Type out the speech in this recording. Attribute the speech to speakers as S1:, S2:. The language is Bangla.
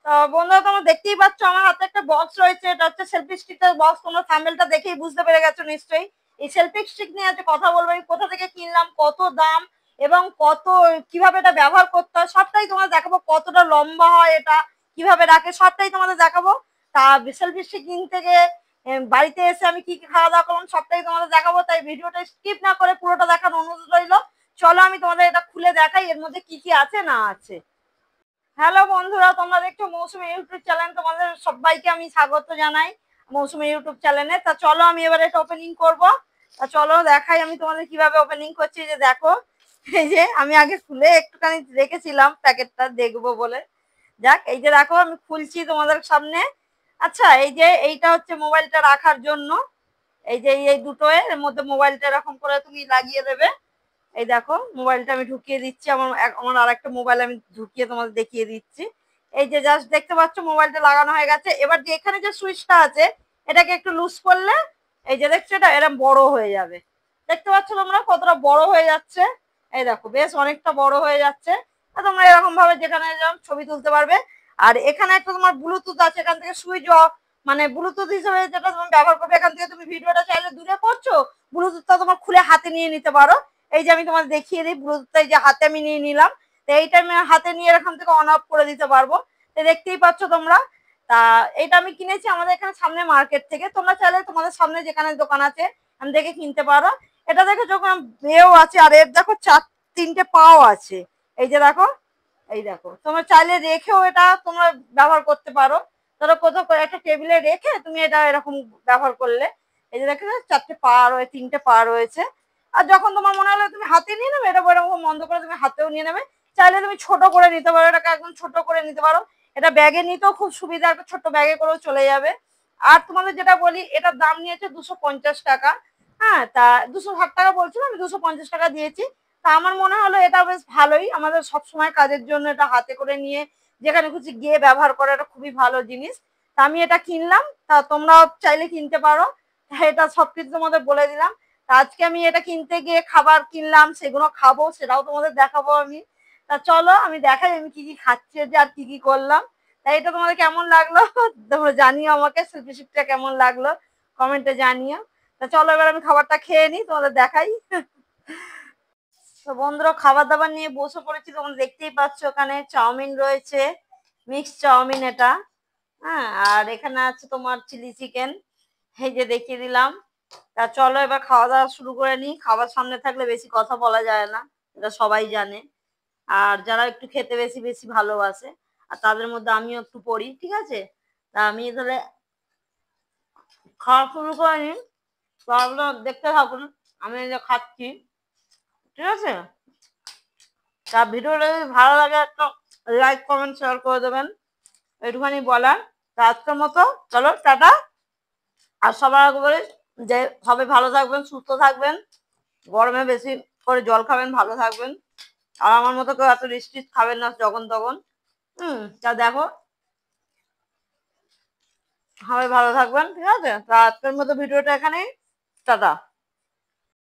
S1: তো বন্ধুরা তোমরা দেখতেই পাচ্ছ আমার হাতে একটা বক্স রয়েছে, এটা হচ্ছে সেলফি স্টিকের বক্স। তোমরা থাম্বনেলটা দেখেই বুঝতে পেরে গেছো নিশ্চয়ই। এই সেলফি স্টিক নিয়ে আজকে কথা বলবো, আমি কোথা থেকে কিনলাম, কত দাম এবং কত কিভাবে এটা ব্যবহার করতে হয় সবটাই তোমাদের দেখাবো। কতটা লম্বা হয় এটা, কিভাবে রাখে সবটাই তোমাদের দেখাবো। তা সেলফি স্টিক কিনতে গিয়ে বাড়িতে এসে আমি কি কি খাওয়া দাওয়া করলাম সবটাই তোমাদের দেখাবো, তাই ভিডিওটা স্কিপ না করে পুরোটা দেখার অনুরোধ রইলো। চলো আমি তোমাদের এটা খুলে দেখাই এর মধ্যে কি কি আছে না আছে। হ্যালো বন্ধুরা, তোমরা দেখছো মৌসুমী ইউটিউব চ্যানেল, তোমাদের সবাইকে আমি স্বাগত জানাই মৌসুমী ইউটিউব চ্যানেলে। তা চলো আমি এবারে এটা ওপেনিং করব। তা চলো দেখাই আমি তোমাদের কিভাবে ওপেনিং করছি। যে দেখো, এই যে আমি আগে খুলে একটুখানি রেখেছিলাম প্যাকেটটা দেখবো বলে। যাক, এই যে দেখো আমি খুলছি তোমাদের সামনে। আচ্ছা, এই যে এইটা হচ্ছে মোবাইলটা রাখার জন্য। এই যে এই দুটো এর মধ্যে মোবাইলটা এরকম করে তুমি লাগিয়ে দেবে। এই দেখো মোবাইলটা আমি ঢুকিয়ে দিচ্ছি, আমার আর একটা মোবাইল আমি ঢুকিয়ে তোমাদের দেখিয়ে দিচ্ছি। এই যে জাস্ট দেখতে পাচ্ছ মোবাইলটা লাগানো হয়ে গেছে। এবার যে এখানে যে সুইচটা আছে এটাকে একটু লুজ করলে এই যে দেখছো এটা এরকম বড় হয়ে যাবে। দেখতে পাচ্ছ তোমরা কতটা বড় হয়ে যাচ্ছে। এই দেখো বেশ অনেকটা বড় হয়ে যাচ্ছে। আর তোমরা এরকম ভাবে যেখানে ছবি তুলতে পারবে। আর এখানে একটা তোমার ব্লুটুথ আছে, এখান থেকে সুইচ অফ মানে ব্লুটুথ হিসেবে যেটা তুমি ব্যবহার করবে। এখান থেকে তুমি ভিডিওটা চাইলে দূরে করছো, ব্লুটুথটা তোমার খুলে হাতে নিয়ে নিতে পারো। এই যে আমি তোমাদের দেখিয়ে দিই, ব্লুটুথটা এই যে হাতে আমি নিয়ে নিলাম। তো এইটা আমি হাতে নিয়ে এখান থেকে অন অফ করে দিতে পারবো। তো দেখতেই পাচ্ছ তোমরা। তা এটা আমি কিনেছি আমাদের এখানে সামনে মার্কেট থেকে। তোমরা চাইলে তোমাদের সামনে যেখানে দোকান আছে আমি দেখে কিনতে পারো। এটা দেখো যখন এও আছে, আর এর দেখো তিনটে পাও আছে। এই যে দেখো, এই দেখো তোমরা চাইলে রেখেও এটা তোমরা ব্যবহার করতে পারো। ধরো কোথাও একটা টেবিলে রেখে তুমি এটা এরকম ব্যবহার করলে। এই যে দেখো চারটে পা রয়েছে, তিনটে পা রয়েছে। আর যখন তোমার মনে হলো তুমি হাতে নিয়ে নেবে, এটা এরকম বন্ধ করে তুমি হাতেও নিয়ে নেবে। চাইলে তুমি ছোট করে নিতে পারো, এটাকে একদম ছোট করে নিতে পারো। এটা ব্যাগে নিতেও খুব সুবিধা, একটা ছোট্ট ব্যাগে করেও চলে যাবে। আর তোমাদের যেটা বলি, এটার দাম নিয়েছে 250 টাকা। হ্যাঁ, তা 260 টাকা বলছিল, আমি 250 টাকা দিয়েছি। তা আমার মনে হলো এটা বেশ ভালোই, আমাদের সব সময় কাজের জন্য এটা হাতে করে নিয়ে যেখানে খুশি গিয়ে ব্যবহার করা এটা খুবই ভালো জিনিস। তা আমি এটা কিনলাম, তা তোমরাও চাইলে কিনতে পারো। এটা সবকিছু তোমাদের বলে দিলাম। আজকে আমি এটা কিনতে গিয়ে খাবার কিনলাম, সেগুলো খাবো, সেটাও তোমাদের দেখাবো আমি। তা চলো আমি দেখাই আমি কি কি খাচ্ছি যে আর কি কি করলাম। তাই এটা তোমাদের কেমন লাগলো তোমরা জানিও, আমাকে রেসিপিটা কেমন লাগলো কমেন্টে জানিও। তা চলো এবার আমি খাবারটা খেয়ে নিই, তোমাদের দেখাই। তো বন্ধুরা খাবার দাবার নিয়ে বসে পড়েছি, তোমরা দেখতেই পাচ্ছ ওখানে চাউমিন রয়েছে, মিক্স চাউমিন এটা। হ্যাঁ, আর এখানে আছে তোমার চিলি চিকেন, এই যে দেখিয়ে দিলাম। তা চলো এবার খাওয়া দাওয়া শুরু করে নিই। খাবার সামনে থাকলে বেশি কথা বলা যায় না, এটা সবাই জানে। আর যারা একটু খেতে বেশি বেশি ভালোবাসে আর তাদের মধ্যে আমিও একটু পড়ি, ঠিক আছে। তা আমি তাহলে খাওয়া শুরু করে নিই, তাহলে দেখতে থাকুন আমি এই যে খাচ্ছি, ঠিক আছে। তা ভিডিওটা যদি ভালো লাগে একটা লাইক কমেন্ট শেয়ার করে দেবেন, একটুখানি বলার। তা আজকের মতো চলো টাটা। আর সবার আগে বলি যে সবাই ভালো থাকবেন, সুস্থ থাকবেন, গরমে বেশি করে জল খাবেন, ভালো থাকবেন। আর আমার মতো কেউ এত রিস্ট্রিক্ট খাবেন না যখন তখন। তা দেখো সবাই ভালো থাকবেন, ঠিক আছে। তা আজকের মতো ভিডিওটা এখানেই, টাটা।